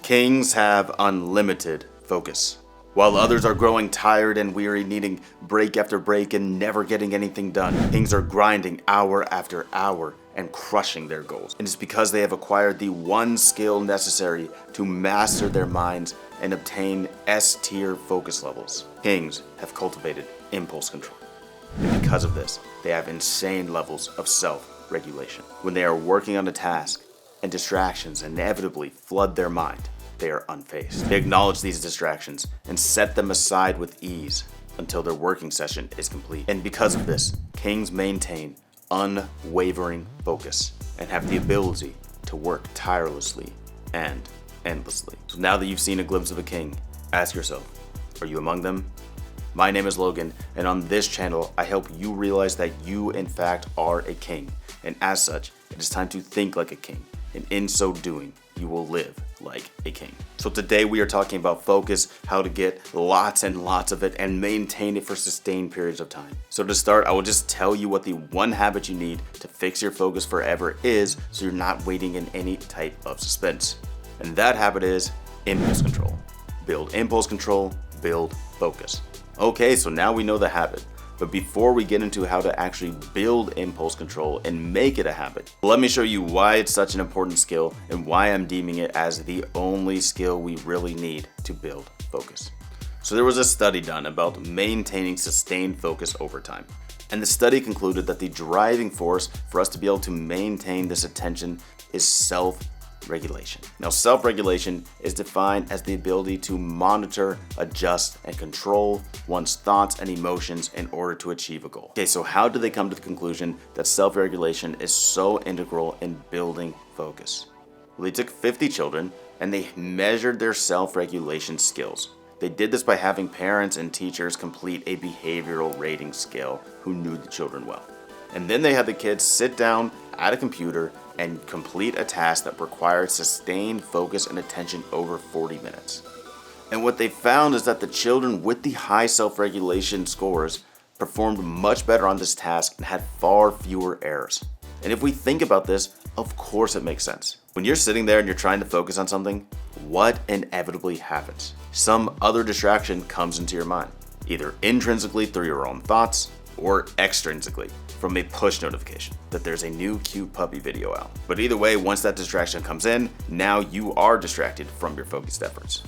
Kings have unlimited focus. While others are growing tired and weary, needing break after break and never getting anything done, Kings are grinding hour after hour and crushing their goals. And it's because they have acquired the one skill necessary to master their minds and obtain S-tier focus levels. Kings have cultivated impulse control. And because of this, they have insane levels of self-regulation. When they are working on a task and distractions inevitably flood their mind, they are unfazed. They acknowledge these distractions and set them aside with ease until their working session is complete. And because of this, Kings maintain unwavering focus and have the ability to work tirelessly and endlessly. So now that you've seen a glimpse of a king, ask yourself, are you among them? My name is Logan, and on this channel, I help you realize that you in fact are a king. And as such, it is time to think like a king. And in so doing, you will live like a king. So today we are talking about focus, how to get lots and lots of it and maintain it for sustained periods of time. So to start, I will just tell you what the one habit you need to fix your focus forever is, so you're not waiting in any type of suspense. And that habit is impulse control. Build impulse control, build focus. Okay, so now we know the habit. But before we get into how to actually build impulse control and make it a habit, let me show you why it's such an important skill and why I'm deeming it as the only skill we really need to build focus. So there was a study done about maintaining sustained focus over time. And the study concluded that the driving force for us to be able to maintain this attention is self-regulation. Now, self-regulation is defined as the ability to monitor, adjust, and control one's thoughts and emotions in order to achieve a goal. Okay, so how did they come to the conclusion that self-regulation is so integral in building focus? Well, they took 50 children and they measured their self-regulation skills. They did this by having parents and teachers complete a behavioral rating scale who knew the children well. And then they had the kids sit down at a computer and complete a task that required sustained focus and attention over 40 minutes. And what they found is that the children with the high self-regulation scores performed much better on this task and had far fewer errors. And if we think about this, of course it makes sense. When you're sitting there and you're trying to focus on something, what inevitably happens? Some other distraction comes into your mind, either intrinsically through your own thoughts or extrinsically from a push notification that there's a new cute puppy video out. But either way, once that distraction comes in, now you are distracted from your focused efforts.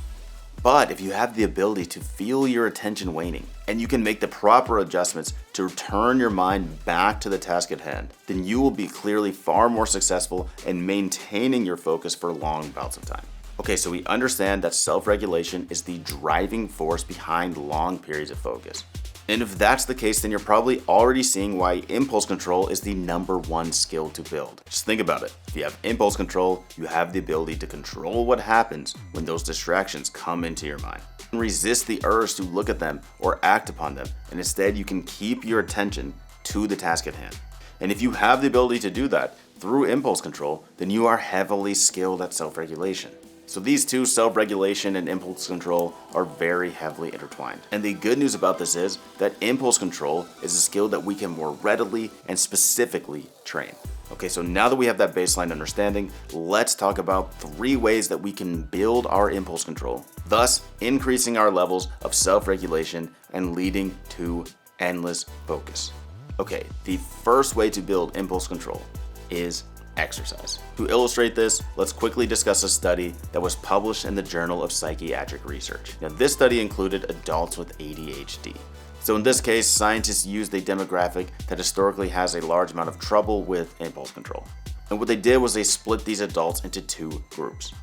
But if you have the ability to feel your attention waning and you can make the proper adjustments to turn your mind back to the task at hand, then you will be clearly far more successful in maintaining your focus for long bouts of time. Okay, so we understand that self-regulation is the driving force behind long periods of focus. And if that's the case, then you're probably already seeing why impulse control is the #1 skill to build. Just think about it. If you have impulse control, you have the ability to control what happens when those distractions come into your mind. And resist the urge to look at them or act upon them, and instead you can keep your attention to the task at hand. And if you have the ability to do that through impulse control, then you are heavily skilled at self-regulation. So these two, self-regulation and impulse control, are very heavily intertwined. And the good news about this is that impulse control is a skill that we can more readily and specifically train. Okay, so now that we have that baseline understanding, let's talk about 3 ways that we can build our impulse control, thus increasing our levels of self-regulation and leading to endless focus. Okay, the first way to build impulse control is exercise. To illustrate this, let's quickly discuss a study that was published in the Journal of Psychiatric Research. Now, this study included adults with ADHD. So in this case, scientists used a demographic that historically has a large amount of trouble with impulse control. And what they did was they split these adults into 2 groups.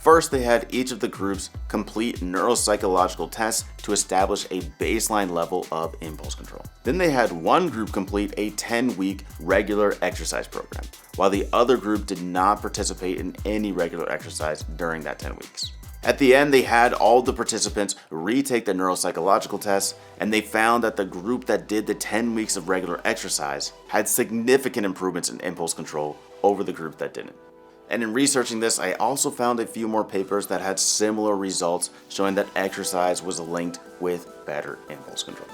First, they had each of the groups complete neuropsychological tests to establish a baseline level of impulse control. Then they had one group complete a 10-week regular exercise program, while the other group did not participate in any regular exercise during that 10 weeks. At the end, they had all the participants retake the neuropsychological tests, and they found that the group that did the 10 weeks of regular exercise had significant improvements in impulse control over the group that didn't. And in researching this, I also found a few more papers that had similar results showing that exercise was linked with better impulse control.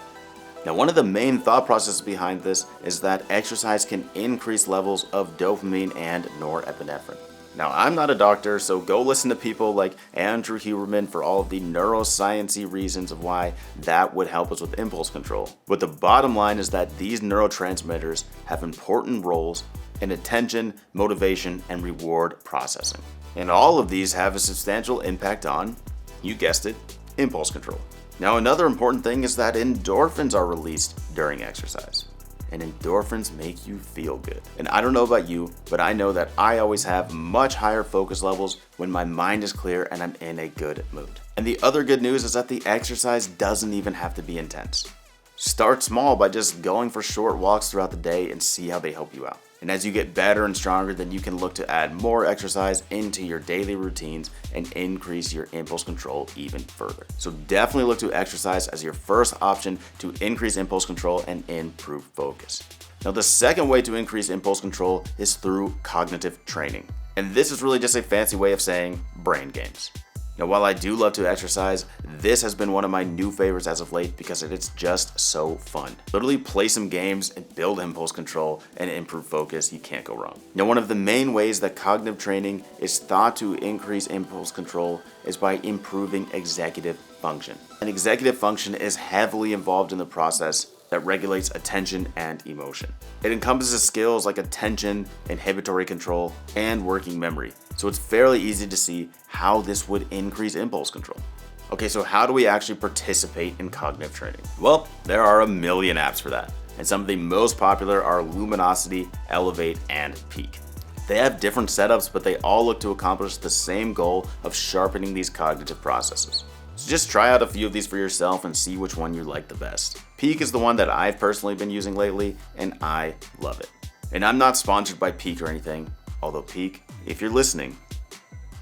Now, one of the main thought processes behind this is that exercise can increase levels of dopamine and norepinephrine. Now, I'm not a doctor, so go listen to people like Andrew Huberman for all of the neuroscience-y reasons of why that would help us with impulse control. But the bottom line is that these neurotransmitters have important roles in attention, motivation, and reward processing. And all of these have a substantial impact on, you guessed it, impulse control. Now, another important thing is that endorphins are released during exercise. And endorphins make you feel good. And I don't know about you, but I know that I always have much higher focus levels when my mind is clear and I'm in a good mood. And the other good news is that the exercise doesn't even have to be intense. Start small by just going for short walks throughout the day and see how they help you out. And as you get better and stronger, then you can look to add more exercise into your daily routines and increase your impulse control even further. So definitely look to exercise as your first option to increase impulse control and improve focus. Now, the second way to increase impulse control is through cognitive training. And this is really just a fancy way of saying brain games. Now, while I do love to exercise, this has been one of my new favorites as of late because it's just so fun. Literally play some games and build impulse control and improve focus. You can't go wrong. Now, one of the main ways that cognitive training is thought to increase impulse control is by improving executive function. And executive function is heavily involved in the process that regulates attention and emotion. It encompasses skills like attention, inhibitory control, and working memory. So it's fairly easy to see how this would increase impulse control. Okay, so how do we actually participate in cognitive training? Well, there are a million apps for that. And some of the most popular are Luminosity, Elevate, and Peak. They have different setups, but they all look to accomplish the same goal of sharpening these cognitive processes. So just try out a few of these for yourself and see which one you like the best. Peak is the one that I've personally been using lately, and I love it. And I'm not sponsored by Peak or anything, although Peak, if you're listening,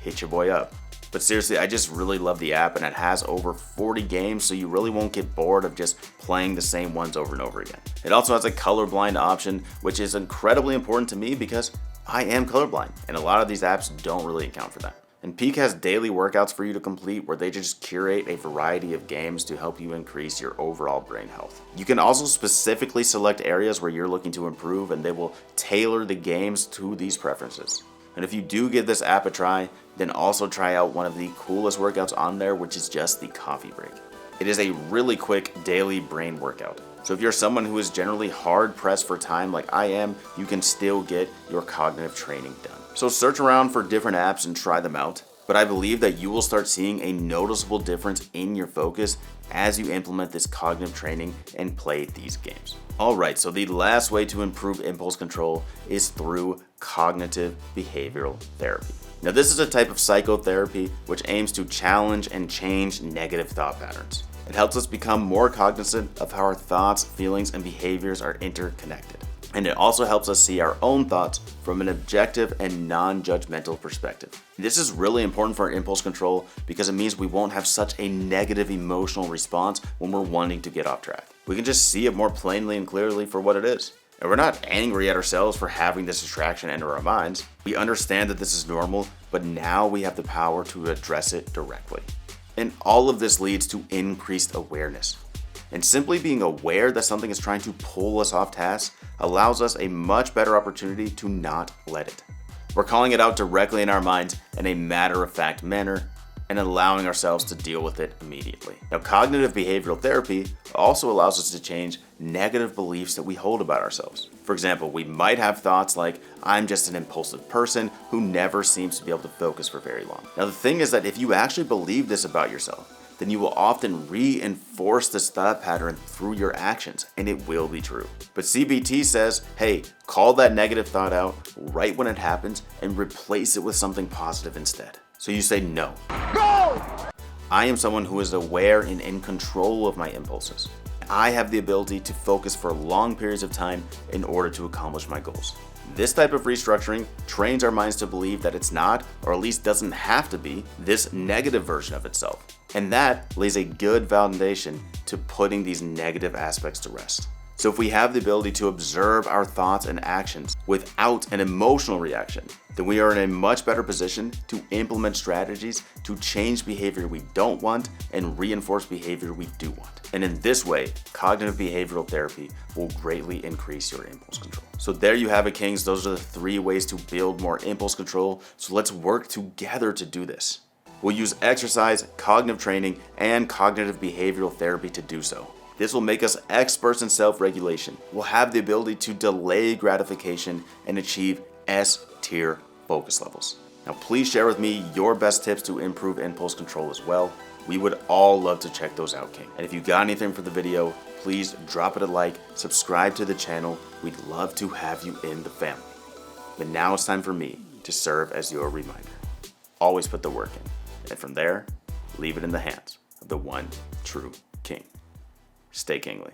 hit your boy up. But seriously, I just really love the app, and it has over 40 games, so you really won't get bored of just playing the same ones over and over again. It also has a colorblind option, which is incredibly important to me because I am colorblind, and a lot of these apps don't really account for that. And Peak has daily workouts for you to complete where they just curate a variety of games to help you increase your overall brain health. You can also specifically select areas where you're looking to improve, and they will tailor the games to these preferences. And if you do give this app a try, then also try out one of the coolest workouts on there, which is just the coffee break. It is a really quick daily brain workout. So if you're someone who is generally hard pressed for time like I am, you can still get your cognitive training done. So search around for different apps and try them out. But I believe that you will start seeing a noticeable difference in your focus as you implement this cognitive training and play these games. Alright, so the last way to improve impulse control is through cognitive behavioral therapy. Now, this is a type of psychotherapy which aims to challenge and change negative thought patterns. It helps us become more cognizant of how our thoughts, feelings, and behaviors are interconnected. And it also helps us see our own thoughts from an objective and non-judgmental perspective. This is really important for our impulse control because it means we won't have such a negative emotional response when we're wanting to get off track. We can just see it more plainly and clearly for what it is. And we're not angry at ourselves for having this distraction enter our minds. We understand that this is normal, but now we have the power to address it directly. And all of this leads to increased awareness. And simply being aware that something is trying to pull us off task allows us a much better opportunity to not let it. We're calling it out directly in our minds in a matter-of-fact manner and allowing ourselves to deal with it immediately. Now, cognitive behavioral therapy also allows us to change negative beliefs that we hold about ourselves. For example, we might have thoughts like, I'm just an impulsive person who never seems to be able to focus for very long. Now, the thing is that if you actually believe this about yourself, then you will often reinforce this thought pattern through your actions, and it will be true. But CBT says, hey, call that negative thought out right when it happens and replace it with something positive instead. So you say no. No! I am someone who is aware and in control of my impulses. I have the ability to focus for long periods of time in order to accomplish my goals. This type of restructuring trains our minds to believe that it's not, or at least doesn't have to be, this negative version of itself. And that lays a good foundation to putting these negative aspects to rest. So if we have the ability to observe our thoughts and actions without an emotional reaction, then we are in a much better position to implement strategies to change behavior we don't want and reinforce behavior we do want. And in this way, cognitive behavioral therapy will greatly increase your impulse control. So there you have it, Kings. Those are the 3 ways to build more impulse control. So let's work together to do this. We'll use exercise, cognitive training, and cognitive behavioral therapy to do so. This will make us experts in self-regulation. We'll have the ability to delay gratification and achieve S-tier focus levels. Now, please share with me your best tips to improve impulse control as well. We would all love to check those out, King. And if you got anything for the video, please drop it a like, subscribe to the channel. We'd love to have you in the family. But now it's time for me to serve as your reminder. Always put the work in. And from there, leave it in the hands of the one true King. Stay kingly.